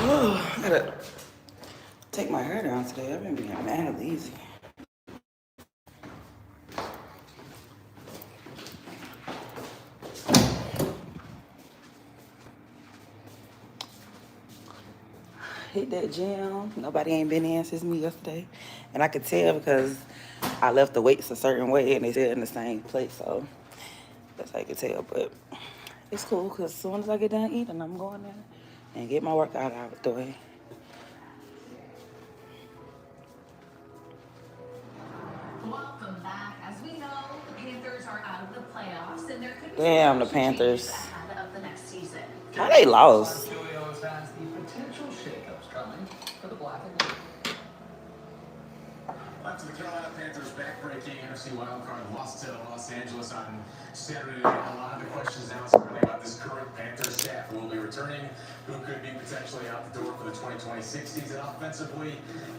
I gotta take my hair down today. I've been being mad lazy. Hit that gym. Nobody ain't been in since me yesterday. And I could tell because I left the weights a certain way and they still in the same place. So that's how you can tell. But it's cool because as soon as I get done eating, I'm going there and get my workout out of the way. Welcome back. As we know, the Panthers are out of the playoffs, and there could be Damn, the some changes Panthers. ahead of the next season. How they lost? Has the potential shakeups coming for the Black and Blue. After the Carolina Panthers backbreaking NFC wildcard loss to Los Angeles on Saturday night, a lot of the questions now certainly about this current Panthers staff who will be returning, who could be potentially out the door for the 2026 season. Offensively,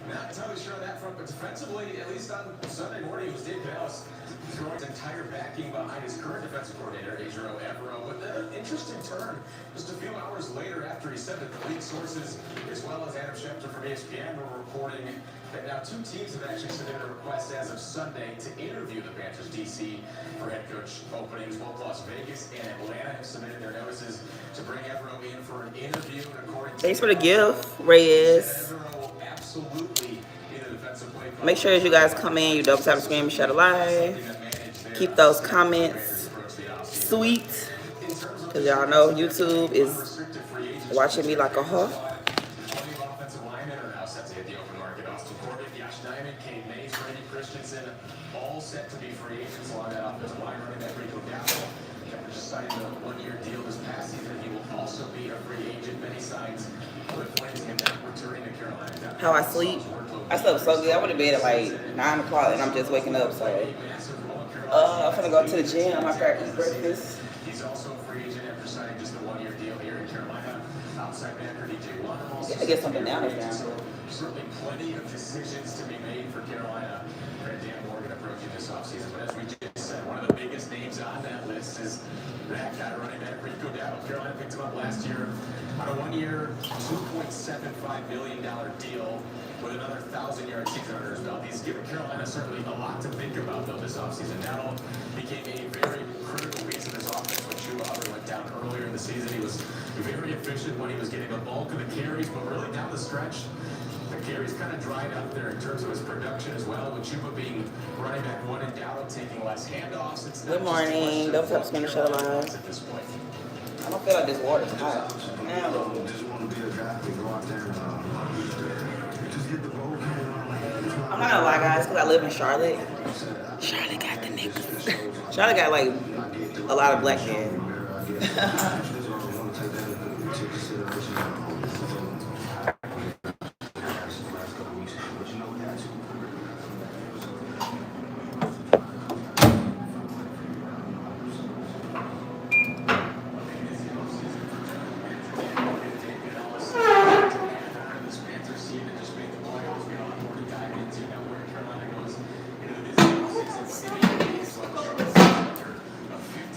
not entirely sure on that front, but defensively, at least on Sunday morning, it was Dave Dallas throwing his entire backing behind his current defensive coordinator, Adriano Evero. But an interesting turn just a few hours later after he said that the league sources, as well as Adam Schefter from ESPN, were reporting that now two teams have actually submitted a request as of Sunday to interview the Panthers DC for head coach openings. Both Las Vegas and Atlanta have submitted their notices to bring Evero in for an interview. And according to Thanks for the gift, Reyes. absolutely in the defensive play. Make sure as you guys come in, you double tap the screen and share the live. Keep those comments sweet, because y'all know YouTube is watching me like a hawk. All set to be free agents along that offensive line. Running that Rico Dowdle just signed a one-year deal this past season. He will also be a free agent. Many signs with Flames and not returning to Carolina. How I sleep? I slept so good. I went to bed at like 9 o'clock and I'm just waking up. So I'm gonna go to the gym after I eat breakfast. He's also a free agent after signing just a one-year deal here in Carolina. Outside backer DJ Watt. Yeah, get something down there now. Certainly plenty of decisions to be made for Carolina. Dan Morgan approaching this offseason. But as we just said, one of the biggest names on that list is that guy running back Rico Dowdle. Carolina picked him up last year on a one-year, $2.75 million deal with another 1,000-yard season under his belt. He's given Carolina certainly a lot to think about, though, this offseason. Dowdle became a very critical piece of this offense when Chuba Hubbard went down earlier in the season. He was very efficient when he was getting the bulk of the carries, but really down the stretch, the carries kind of dried up there in terms of his production as well, with Chuba being running back one and Dowdle taking less handoffs. It's Good morning. Don't touch me to show live. at this point. I don't feel like this water's hot. Just want to be a guy to go out there and just get the ball. I'm not gonna lie, guys, because I live in Charlotte. Charlotte got the niggas. Charlotte got like a lot of black men.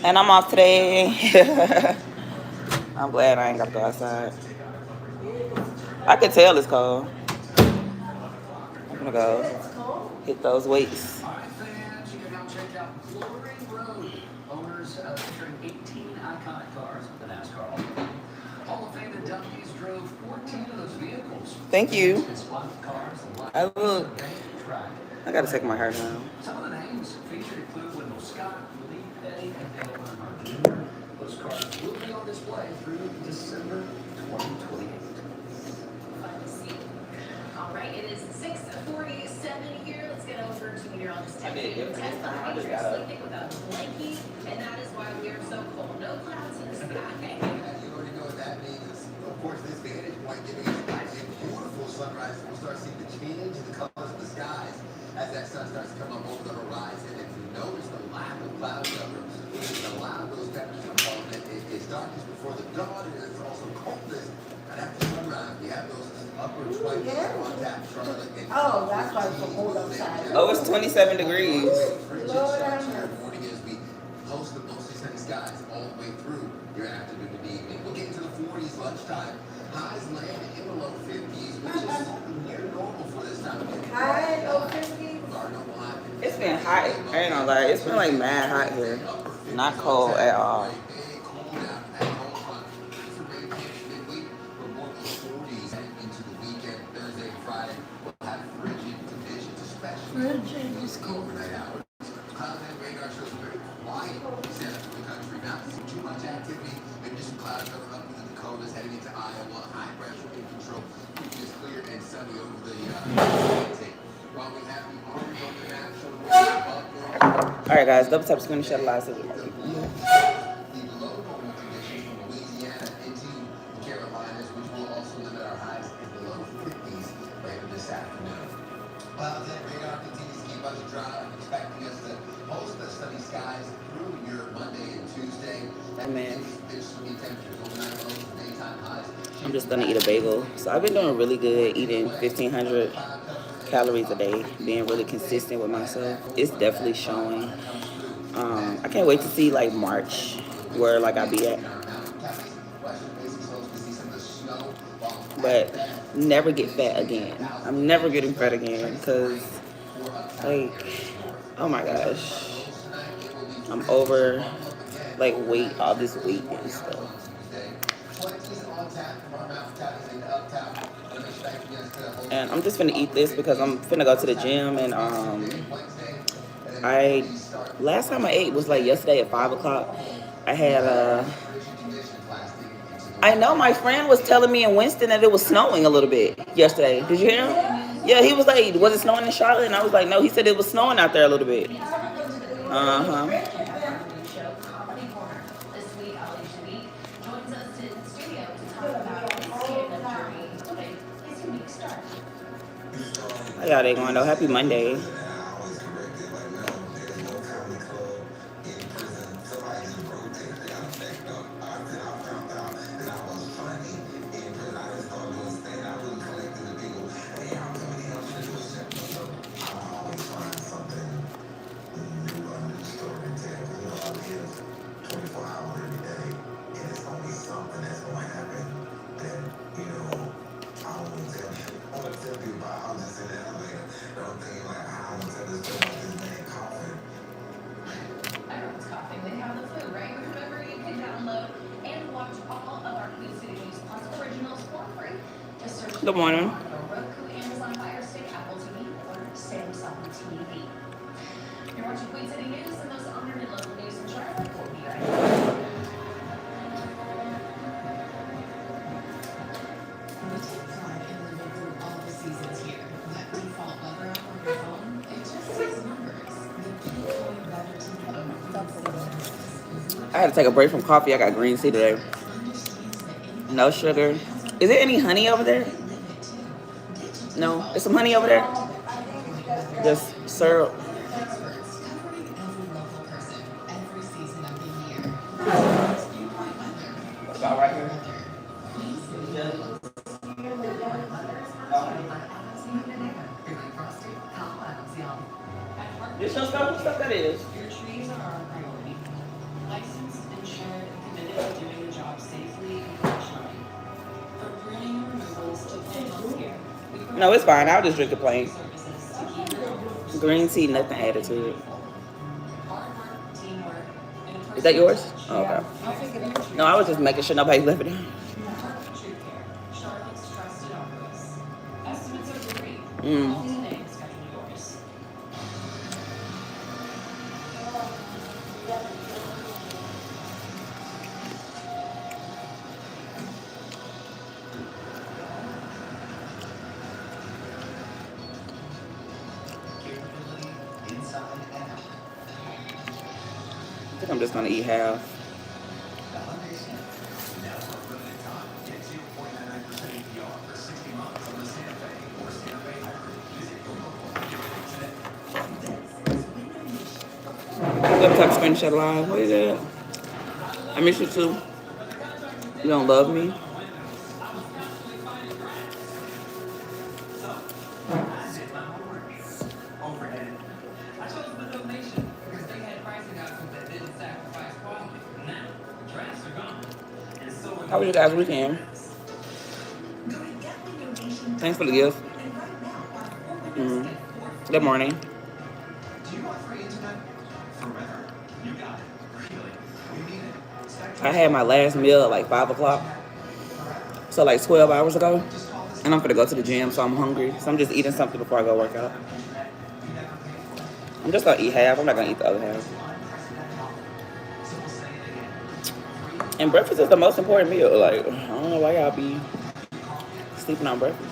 And I'm off today. I'm glad I ain't gotta go outside. I can tell it's cold. I'm gonna go hit those weights. All right, fans, you can now check out Glory Road. Owners featuring 18 iconic cars with the NASCAR Hall of Fame inductees drove 14 of those vehicles. Thank you. Cars, I look. I gotta take my hair down. some of the names featured include Wendell Scott, Lee Petty, and Dale Earnhardt Jr. Those cars will be on display through December 2028. Fun to see. All right, it is 6:47 here. Let's get over to meteorologist I did good. Test the I just hydro got up. sleeping without a blankie, and that is why we are so cold. No clouds in the sky. You already know what that means. Of course, this vantage point giving us a beautiful sunrise. We'll start seeing the change in the colors of the skies as that sun starts to come up over the horizon. And you notice the lack of cloud cover, which has allowed those temperatures to fall. It's darkest before the dawn, and it's also coldest right after sunrise. We have those upper 20s on tap, Charlotte. Oh, that's why it's so cold outside. Oh, it's 27 degrees. Lord have mercy. Morning as we host the mostly sunny skies all the way through your afternoon and evening. We'll get into the 40s lunchtime. Highs land in the low hot. I ain't gonna lie. It's been like mad hot here. Not cold at all. Frigid is cold. Cloud and radar shows very quiet setup for the country. Not too much activity. Maybe just some clouds coming up into the Dakotas, heading into Iowa. High pressure in control. It is clear and sunny over the Atlantic. While we have the orange on the map showing All right, guys. Double tap screen shut live. the low normal conditions from Louisiana into the Carolinas, which will also limit our highs in the low 50s later this afternoon. Clouds and radar continues to keep us dry. I'm expecting us to host the sunny skies through your Monday and Tuesday. Man. Swing temperatures overnight lows and daytime highs. I'm just gonna eat a bagel. So I've been doing really good, eating 1,500 calories a day, being really consistent with myself. It's definitely showing. I can't wait to see like March where like I be at. But never get fat again. I'm never getting fat again because like, oh my gosh, I'm over like weight, all this weight and stuff. And I'm just finna eat this because I'm finna go to the gym. And last time I ate was like yesterday at 5 o'clock. I had I know my friend was telling me in Winston that it was snowing a little bit yesterday. Did you hear him? Yeah, he was like, was it snowing in Charlotte? And I was like, no, he said it was snowing out there a little bit. Show Comedy Corner. This week, Alicia Week joins us in the studio to talk about his stand-up journey, including his unique start. How y'all day going though? Happy Monday. Everyone's coughing. They have the flu, right? Remember, you can download and watch all of our Queen City News Plus originals for free. Just search Good morning. on Roku, Amazon Fire Stick, Apple TV, or Samsung TV. You're watching Queen City News and those honored and local news in Charlotte. We'll be right back. The tip card can live through all the seasons here. That default weather app on your phone, it just says numbers. The Bitcoin better to know. I had to take a break from coffee. I got green tea today. No sugar. Is there any honey over there? No. Is some honey over there? Just syrup. Experts covering every local person, every season of the year. Viewpoint weather. What about right here? This your stuff? What stuff that is? Your trees are our priority. Licensed, insured, and committed to doing the job safely and professionally. From pruning and removals to plant care, we provide No, it's fine. I'll just drink it plain. services to keep your homes Green tea, nothing added to it. hard work, teamwork, and a Is that yours? personal touch. Oh, okay. No, I was just making sure nobody left it down. True Care, Charlotte's trusted office. Estimates are free. Mm. Call today and schedule yours. Capability inside and out. I think I'm just gonna eat half. The Hyundai Santa Fe. Now for a limited time, get 0.99% APR for 60 months on the Santa Fe or Santa Fe Hybrid. Visit your local today. Double tap screen shut live. What is that? I miss you too. You don't love me? Overhead. I chose the donation because they had pricing options that didn't sacrifice quality. Now, the drafts are gone. And so are How was your guys' weekend? Thanks for the gift. Good morning. Do you want free I had my last meal at like 5 o'clock. So like 12 hours ago. And I'm gonna go to the gym, so I'm hungry. So I'm just eating something before I go work out. I'm just gonna eat half. I'm not gonna eat the other half. And breakfast is the most important meal. Like, I don't know why y'all be sleeping on breakfast.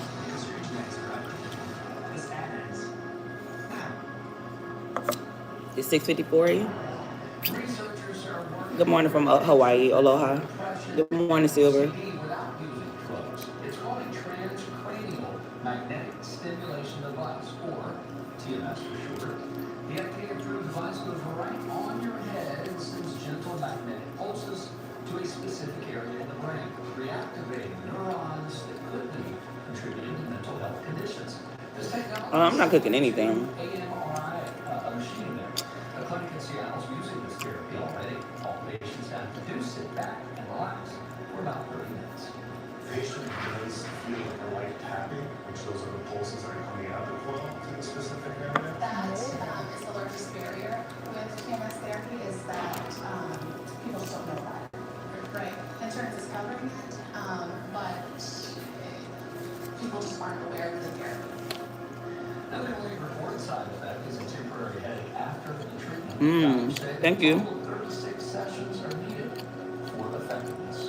It's 6:54 a.m. Good morning from Hawaii. Aloha. Good morning, Silver. Without using clothes. It's called a transcranial magnetic stimulation device, or TMS for short. The FDA-approved device goes right on your head and sends gentle magnetic pulses to a specific area in the brain, reactivating neurons that could be contributing to mental health conditions. This technology I'm not cooking anything. AMRI machine there. The clinic in Seattle is using this therapy already. All patients have to do sit back and relax for about 30 minutes. Patient does feel like a light tapping, which those are the pulses that are coming out of the coil to the specific area. That is the largest barrier with TMS therapy is that people just don't know that, right? Insurance is covering it, but people just aren't aware of the therapy. Another only reported side effect is a temporary headache after the treatment. Thank you. 36 sessions are needed for effectiveness.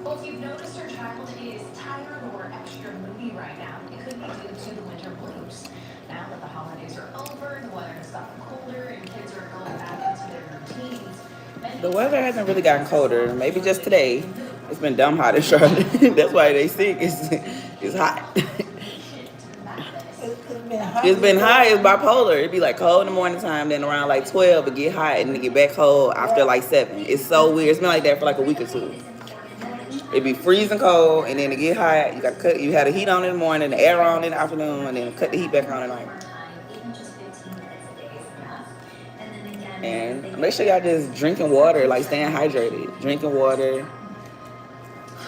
Well, if you've noticed your child is tired or extra moody right now, it could be due to the winter blues. Now that the holidays are over, the weather has gotten colder, and kids are going back into their routines. The weather hasn't really gotten colder. Maybe just today. It's been dumb hot in Charlotte. That's why they sick. It's hot. It's been hot. It's bipolar. It'd be like cold in the morning time, then around like 12 it get hot, and then it get back cold after like 7. It's so weird. It's been like that for like a week or two. It'd be freezing cold, and then it get hot. You got cut. You had the heat on in the morning, the air on in the afternoon, and then cut the heat back on at night. And make sure y'all just drinking water, like staying hydrated. Drinking water,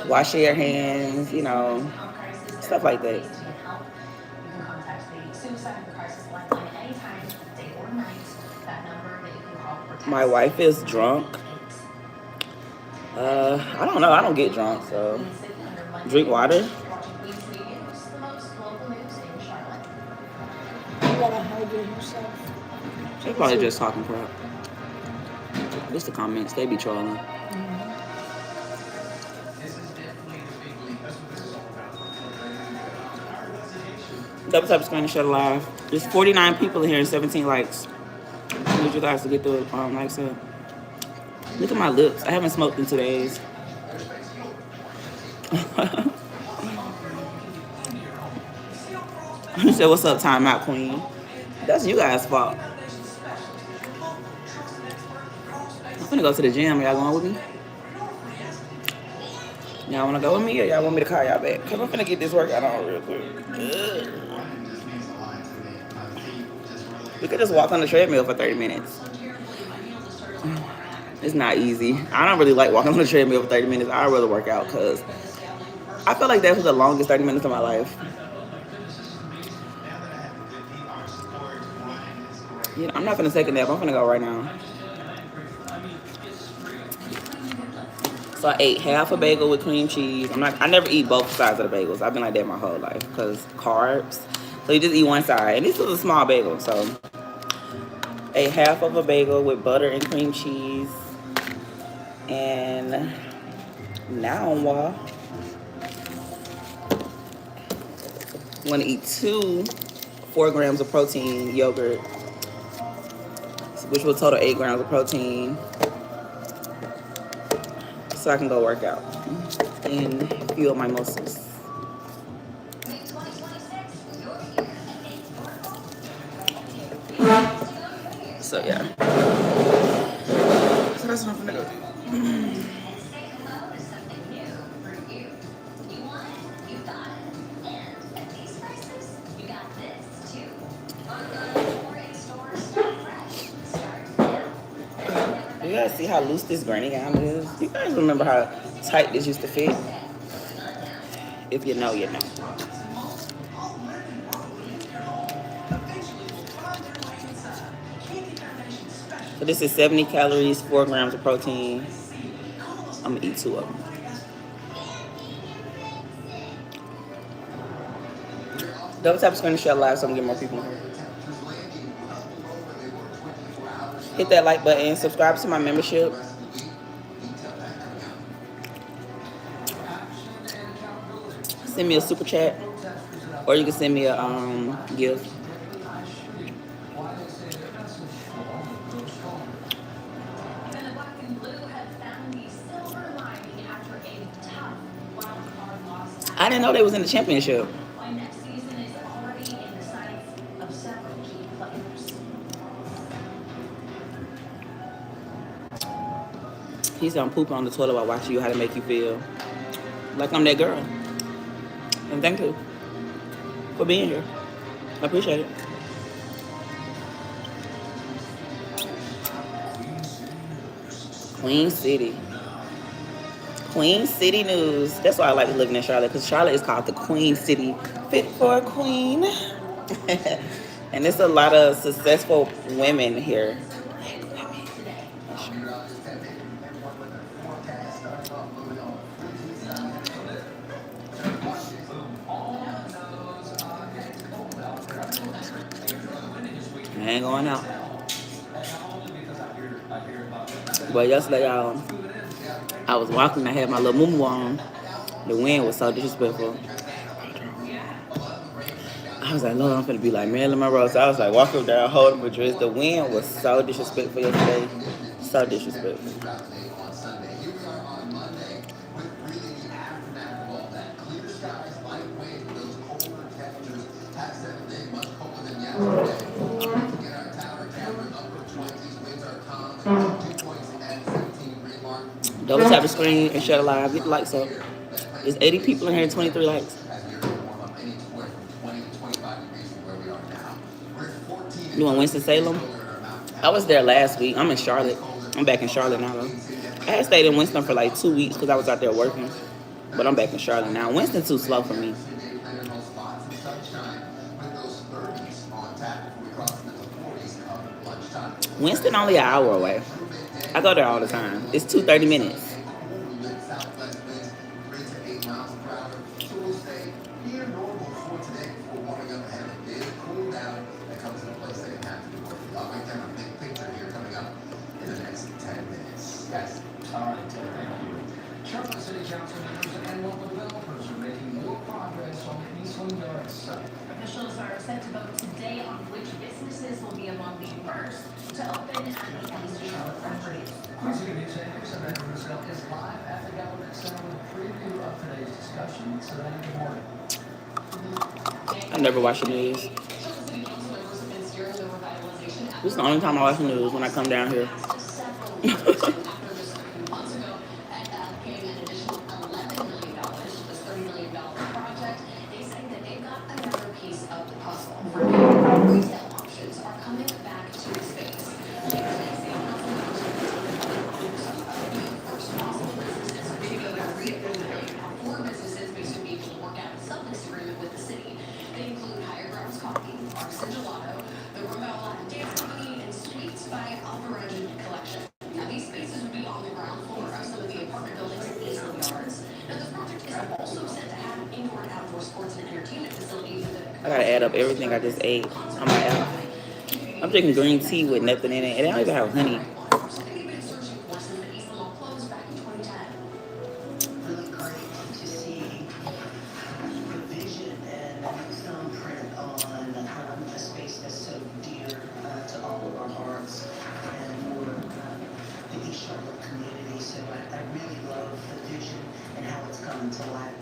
washing your hands, you know, stuff like that. My wife is drunk. I don't know. I don't get drunk, so drink water. You gotta hydrate yourself. They probably just talking crap. Just the comments. They be trolling. Double tap screen to shut live. There's 49 people in here and 17 likes. I need you guys to get the likes up. Look at my lips. I haven't smoked in 2 days. You said, "What's up, time out, queen?" That's you guys' fault. I'm gonna go to the gym. Y'all going with me? Y'all wanna go with me, or y'all want me to call y'all back? Cause I'm gonna get this workout on real quick. Ugh. We could just walk on the treadmill for 30 minutes. It's not easy. I don't really like walking on the treadmill for 30 minutes. I'd rather work out because I feel like that was the longest 30 minutes of my life. You know, I'm not gonna take a nap. I'm gonna go right now. So I ate half a bagel with cream cheese. I never eat both sides of the bagels. I've been like that my whole life because carbs. So you just eat one side. And this was a small bagel, so ate half of a bagel with butter and cream cheese. And now I'm gonna eat 2 4 grams of protein yogurt, which will total 8 grams of protein, so I can go work out and fuel my muscles. So yeah. So that's what I'm gonna go do. You guys see how loose this granny gown is? You guys remember how tight this used to fit? If you know, you know. So this is 70 calories, 4 grams of protein. I'm gonna eat 2 of them. Double tap screen to share live so I can get more people in here. Hit that like button. Subscribe to my membership. Send me a super chat, or you can send me a gift. I didn't know they was in the championship. He's gonna poop on the toilet while watching you how to make you feel like I'm that girl. And thank you for being here. I appreciate it. Queen City. Queen City news. That's why I like living in Charlotte, because Charlotte is called the Queen City, fit for a queen. And there's a lot of successful women here. I ain't going out. But yesterday, y'all, I was walking, I had my little MOO MOO on. The wind was so disrespectful. I was like, Lord, I'm gonna be like Marilyn Monroe. So I was like walking down holding my dress. The wind was so disrespectful yesterday. So disrespectful. Double tap the screen and share the live. Get the likes up. There's 80 people in here and 23 likes. You in Winston-Salem? I was there last week. I'm in Charlotte. I'm back in Charlotte now, though. I had stayed in Winston for like 2 weeks because I was out there working. But I'm back in Charlotte now. Winston's too slow for me. Winston only an hour away. I go there all the time. It's 30 minutes. Charlotte City Council members and local developers are making more progress on the Eastland Yard site. Officials are set to vote today on which businesses will be among the first to open at the East Charlotte properties. Music News Anchor Samantha Russell is live at the Government Center with a preview of today's discussion. Savannah, good morning. I never watch the news. This is the only time I watch the news, when I come down here. Retail options are coming back to the space. First possible businesses are being able to reopen for businesses based on being able to work out a sublease agreement with the city. They include Higher Grounds Coffee, Arts and Gelato, the Romeo Latin Dance Company, and Sweets by Alvarez Collection. Now these spaces would be on the ground floor of some of the apartment buildings in Eastland Yards. Now this project is also set to have indoor and outdoor sports and entertainment facilities. I gotta add up everything I just ate on my app. I'm drinking green tea with nothing in it, and I don't even have honey. Really great to see the vision and thumbprint on a space that's so dear to all of our hearts and for the East Charlotte community. So I really love the vision and how it's coming to life.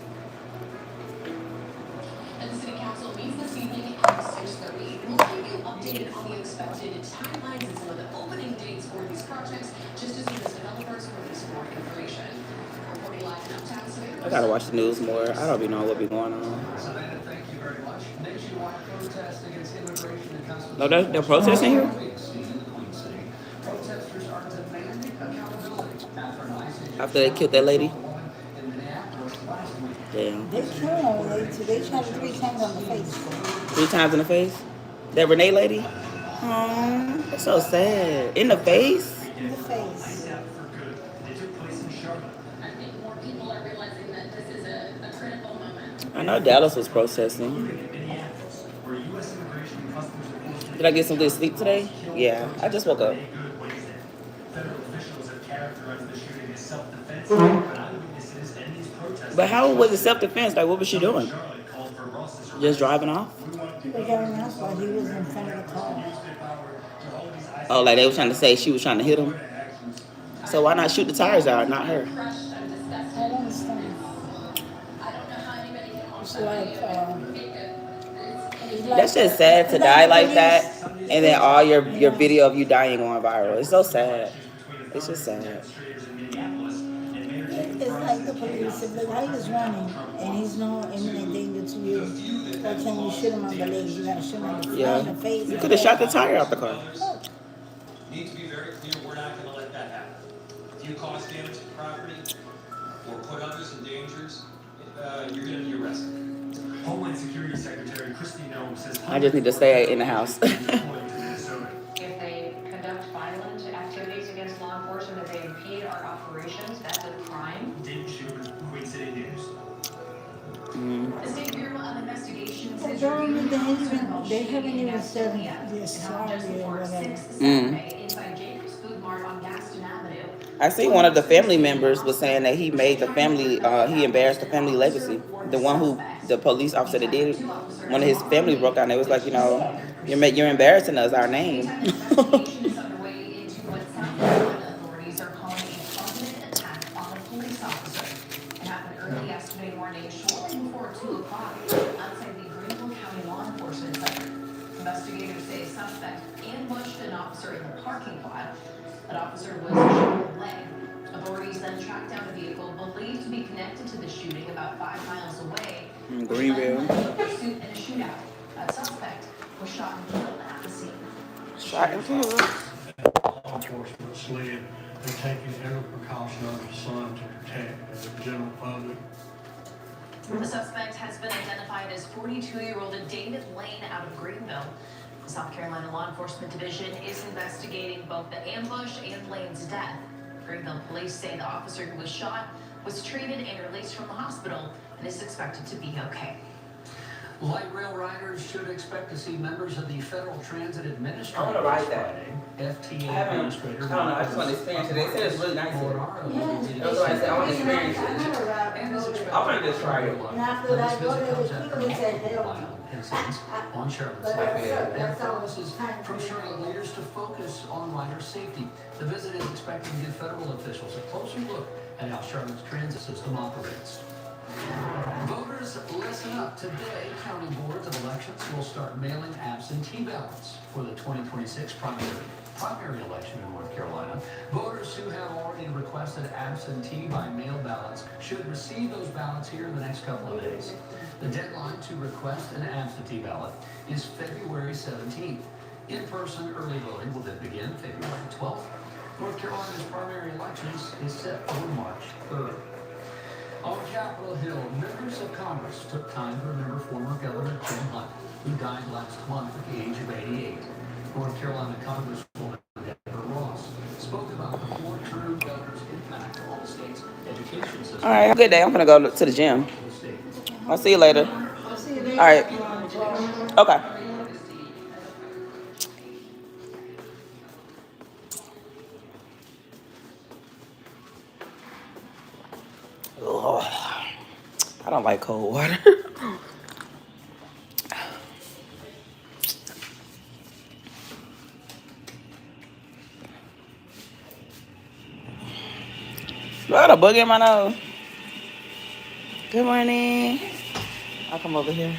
And the City Council meets this evening at 6:30. We'll keep you updated on the expected timelines and some of the opening dates for these projects, just as soon as developers release more information. Reporting live in Uptown, Savannah. I gotta watch the news more. I don't be knowing what be going on. Savannah, thank you very much. Nationwide protest against immigration and constitutional. No, they're protesting here? Protesters are demanding accountability after an ICE After they killed that lady? in Minneapolis last week. Damn. They killed her lady. They shot her 3 times on the face. 3 times in the face? That Renee lady? Oh, that's so sad. In the face? In the face. For good. They took place in Charlotte. I know Dallas was protesting. Where U.S. Immigration and Customs Enforcement Did I get some good sleep today? Yeah, I just woke up. Federal officials have characterized the shooting as self-defense, but eyewitnesses and these protesters. But how was it self-defense? Like, what was she doing? Just driving off? He was driving off while he was in front of the car. Oh, like they were trying to say she was trying to hit him? So why not shoot the tires out, not her? I don't understand. It's like, That's just sad to die like that, and then all your video of you dying going viral. It's so sad. It's just sad. it's like the police. If the guy is running and he's no imminent danger to you, why can't you shoot him on the legs? You gotta shoot him on the, on the face. You could have shot the tire out the car. Need to be very clear, we're not going to let that happen. If you cause damage to property or put others in danger, you're going to be arrested. Homeland Security Secretary Kristi Noem says I just need to stay in the house. If they conduct violent activities against law enforcement, if they impede our operations, that's a crime. Didn't shoot Queen City News. The State Bureau of Investigation says They haven't even said they're sorry or whatever. inside Jacob's Food Mart on Gaston Avenue. I see one of the family members was saying that he made the family, he embarrassed the family legacy. The one who, the police officer that did it, one of his family broke out and it was like, you know, you're embarrassing us, our name. Investigation is underway into what South Carolina authorities are calling a targeted attack on a police officer. It happened early yesterday morning, shortly before 2 o'clock, outside the Greenville County Law Enforcement Center. Investigators say a suspect ambushed an officer in the parking lot. That officer was shot in the leg. Authorities then tracked down a vehicle believed to be connected to the shooting about 5 miles away. In Greenville. Pursuit and a shootout. That suspect was shot and killed at the scene. Shot and killed. Law enforcement slid and taking every precaution under the sun to protect the general public. The suspect has been identified as 42-year-old David Lane out of Greenville. The South Carolina Law Enforcement Division is investigating both the ambush and Lane's death. Greenville police say the officer who was shot was treated and released from the hospital and is expected to be okay. Light rail riders should expect to see members of the Federal Transit Administration. I want to ride that. FTA I haven't, administrator. I don't know, I just want to experience it. They said it's really nice here. That's why I said I want to experience it. I want to just try it. And after that, go there with people and say, hell. On Charlotte's But that's all. This is from Charlotte leaders to focus on rider safety. The visit is expected to give federal officials a closer look at how Charlotte's transit system operates. Voters, listen up. Today, county boards of elections will start mailing absentee ballots for the 2026 primary election in North Carolina. Voters who have already requested absentee by mail ballots should receive those ballots here in the next couple of days. The deadline to request an absentee ballot is February 17th. In-person early voting will then begin February 12th. North Carolina's primary elections is set for March 3rd. On Capitol Hill, members of Congress took time to remember former Governor Jim Hunt, who died last month at the age of 88. North Carolina Congresswoman Deborah Ross spoke about the four-term governor's impact on the state's education system. All right, have a good day. I'm going to go to the gym. I'll see you later. All right. Okay. Lord, I don't like cold water. Do I got a boogie in my nose? Good morning. I'll come over here.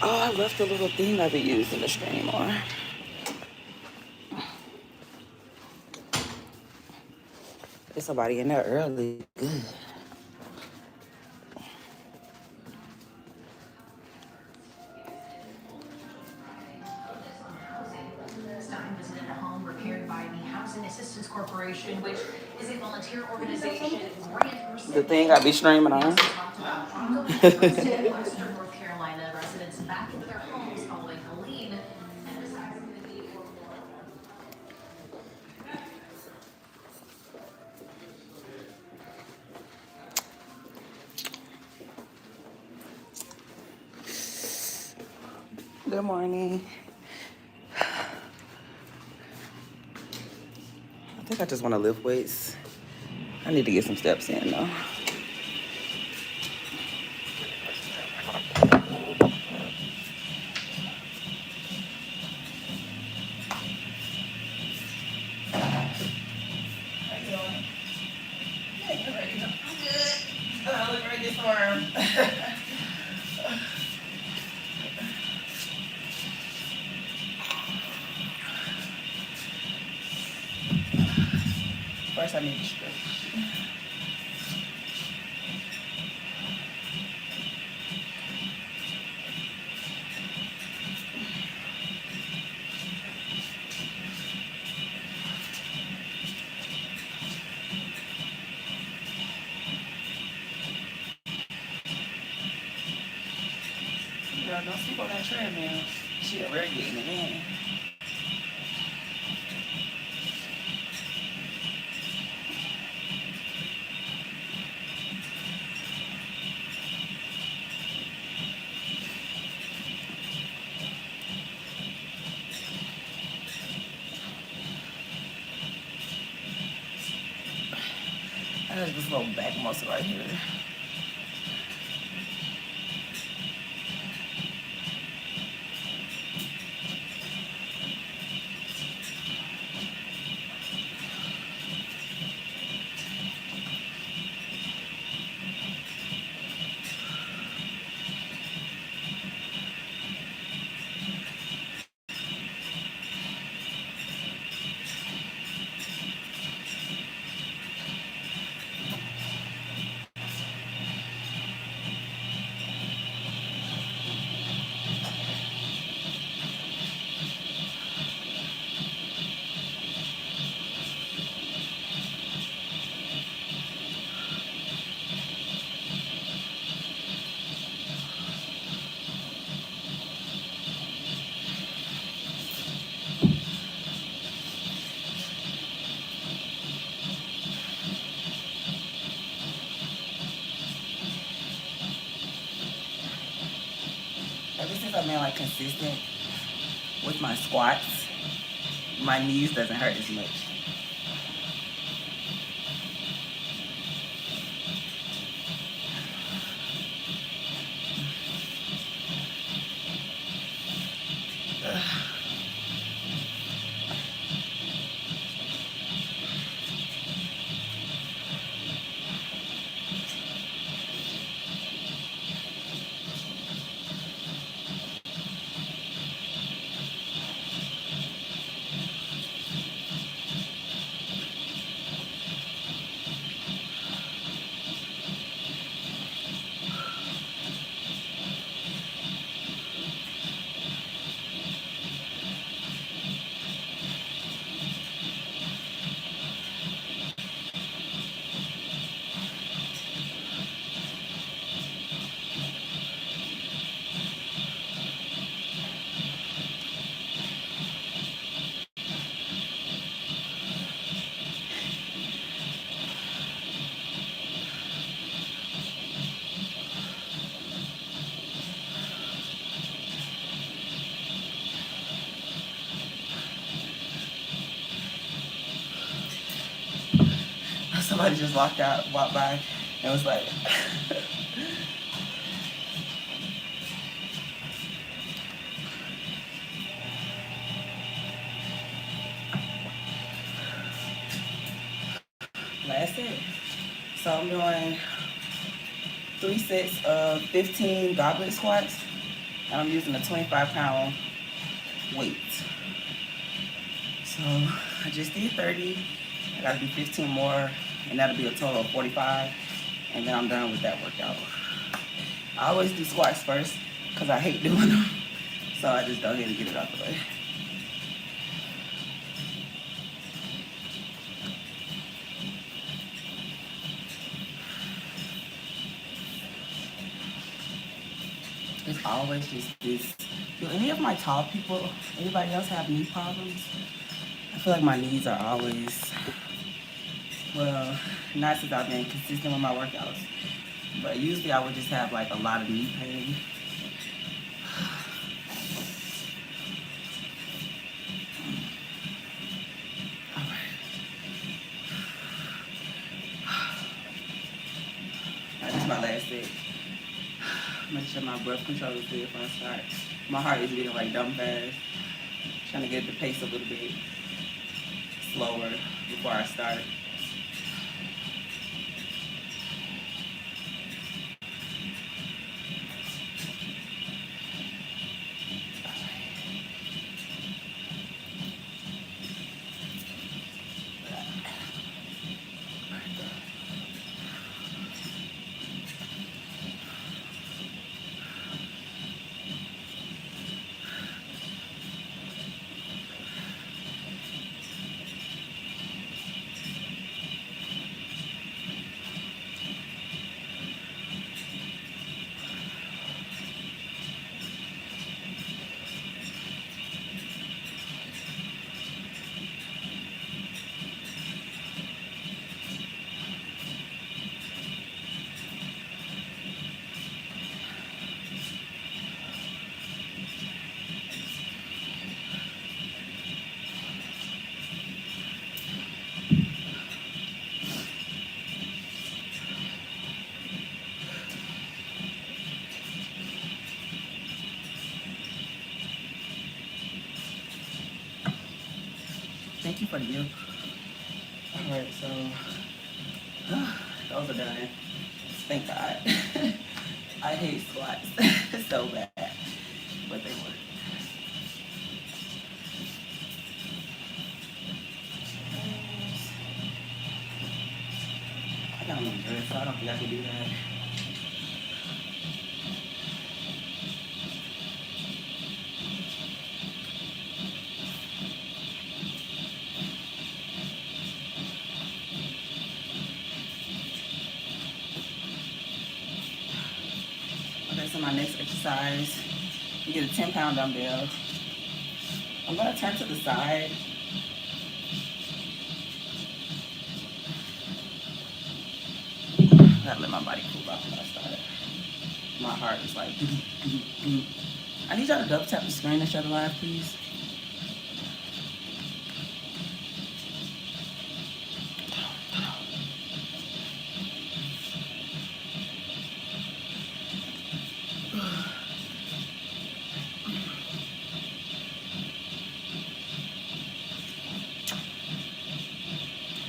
Oh, I left the little thing I be using to stream on. There's somebody in there early. Good. Stein visited a home repaired by the Housing Assistance Corporation, which is a volunteer organization. The thing I be streaming on. Western North Carolina residents back into their homes following Helene and decided to be Good morning. I think I just want to lift weights. I need to get some steps in though. How you doing? Yeah, you're ready. I'm good. I look ready for him. First, I need to stretch. Girl, don't sleep on that treadmill. She already getting it in. I got this little back muscle right here. Ever since I've been like consistent with my squats, my knees doesn't hurt as much. Somebody just walked by, and was like, that's it. So I'm doing 3 sets of 15 goblet squats, and I'm using a 25-pound weight. So I just did 30. I gotta do 15 more, and that'll be a total of 45, and then I'm done with that workout. I always do squats first, because I hate doing them. So I just go ahead and get it out the way. It's always just this. Do any of my tall people, anybody else have knee problems? I feel like my knees are always, well, not since I've been consistent with my workouts, but usually I would just have like a lot of knee pain. Alright, this is my last set. Make sure my breath control is good before I start. My heart is beating like dumb fast. Trying to get the pace a little bit slower before I start. Thank you for the gift. Alright, so those are done. Thank God. I hate squats so bad, but they work. I got no dress, so I don't think I can do that. Okay, so my next exercise, you get a 10-pound dumbbell. I'm gonna turn to the side. Gotta let my body cool off when I start. My heart is like, doo, doo, doo. I need y'all to double tap the screen to show the live, please.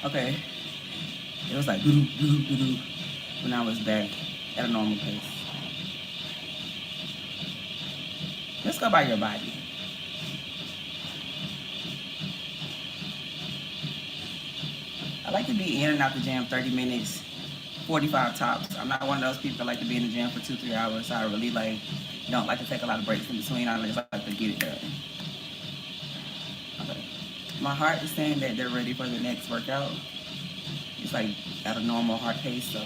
Okay, it was like doo doo doo doo when I was back at a normal pace. Let's go by your body. I like to be in and out the gym 30 minutes, 45 tops. I'm not one of those people that like to be in the gym for 2-3 hours. So I really don't like to take a lot of breaks in between. I just like to get it done. Okay. My heart is saying that they're ready for the next workout. It's like at a normal heart pace, so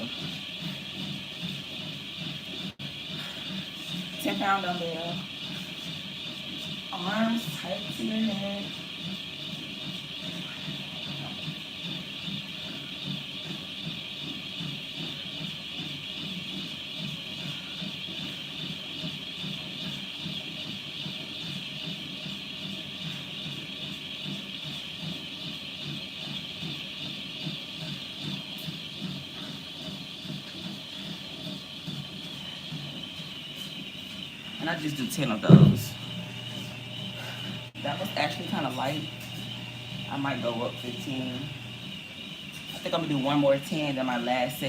10-pound dumbbell. Arms tight to your head. And I just do 10 of those. That was actually kind of light. I might go up 15. I think I'm gonna do one more 10 than my last set.